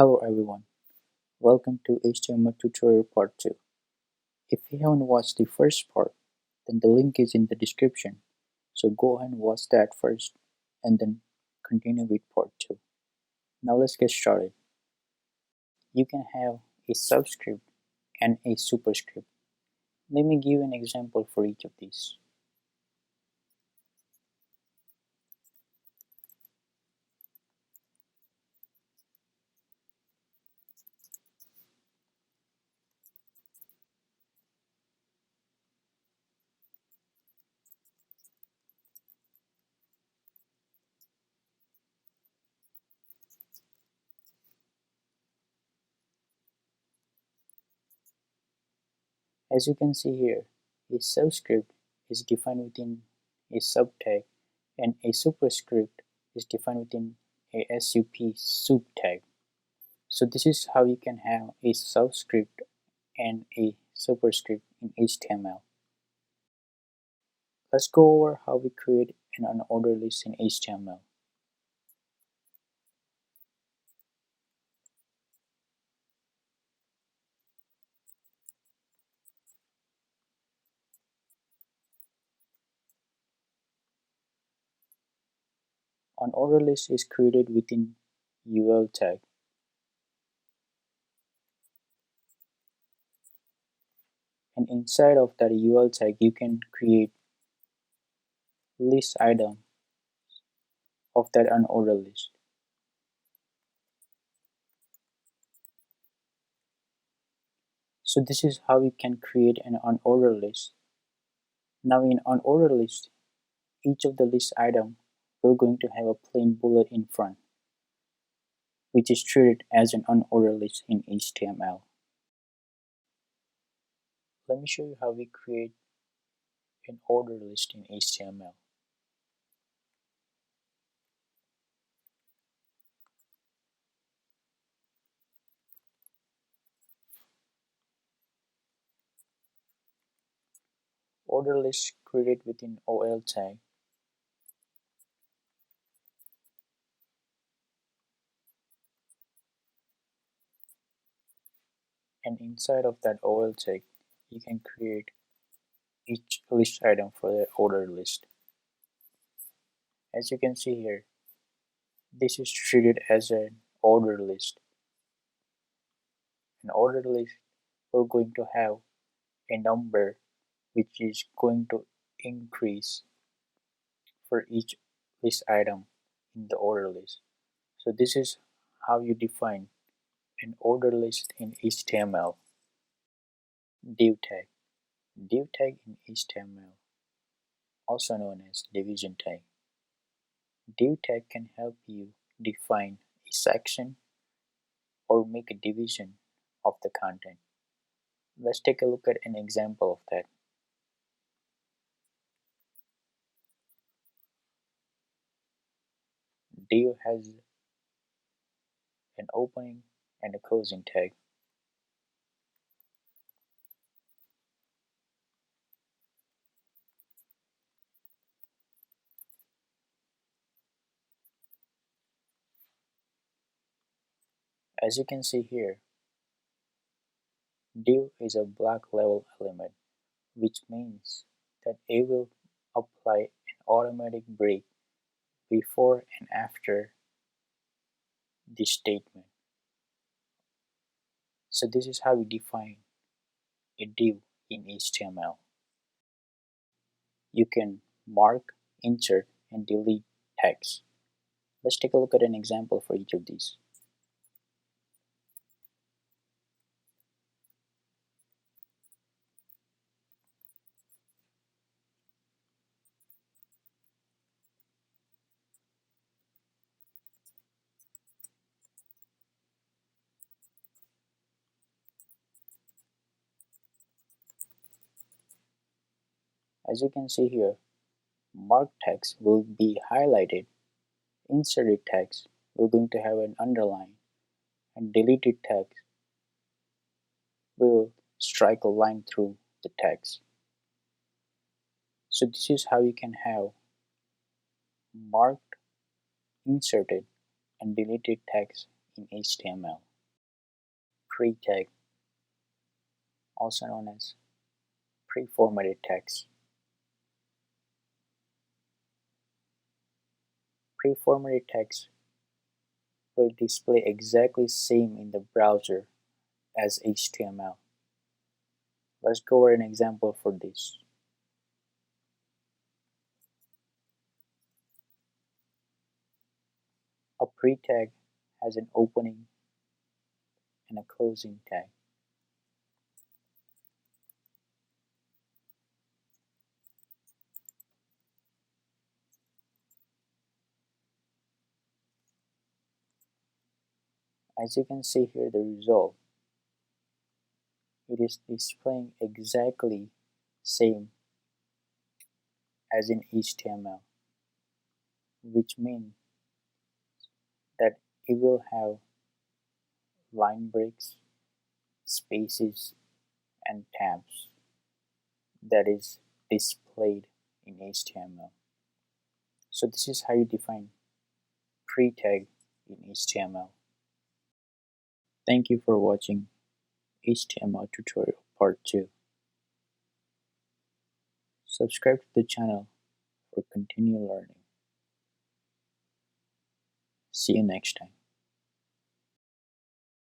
Hello everyone, welcome to HTML tutorial part 2. If you haven't watched the first part, then the link is in the description, so go ahead and watch that first and then continue with part 2. Now let's get started. You can have a subscript and a superscript. Let me give an example for each of these. As you can see here, a subscript is defined within a subtag and a superscript is defined within a SUP subtag. So this is how you can have a subscript and a superscript in HTML. Let's go over how we create an unordered list in HTML. Unordered list is created within UL tag. And inside of that UL tag, you can create list item of that unordered list. So this is how you can create an unordered list. Now in unordered list, each of the list item we're going to have a plain bullet in front, which is treated as an unordered list in HTML. Let me show you how we create an ordered list in HTML. Order list created within OL tag. And inside of that OL tag, you can create each list item for the ordered list. As you can see here, this is treated as an ordered list. An ordered list, we're going to have a number which is going to increase for each list item in the order list. So this is how you define an order list in HTML. Div tag. Div tag in HTML, also known as division tag. Div tag can help you define a section or make a division of the content. Let's take a look at an example of that. Div has an opening and a closing tag. As you can see here, div is a block level element, which means that it will apply an automatic break before and after the statement. So this is how we define a div in HTML. You can mark, insert, and delete text. Let's take a look at an example for each of these. As you can see here, marked text will be highlighted, inserted text we're going to have an underline, and deleted text will strike a line through the text. So this is how you can have marked, inserted, and deleted text in HTML. pre-tag, also known as preformatted text. Preformatted text will display exactly same in the browser as HTML. Let's go over an example for this. A pre-tag has an opening and a closing tag. As you can see here, the result, it is displaying exactly same as in HTML, which means that it will have line breaks, spaces, and tabs that is displayed in HTML. So this is how you define pre-tag in HTML. Thank you for watching HTML tutorial part 2. Subscribe to the channel for continued learning. See you next time.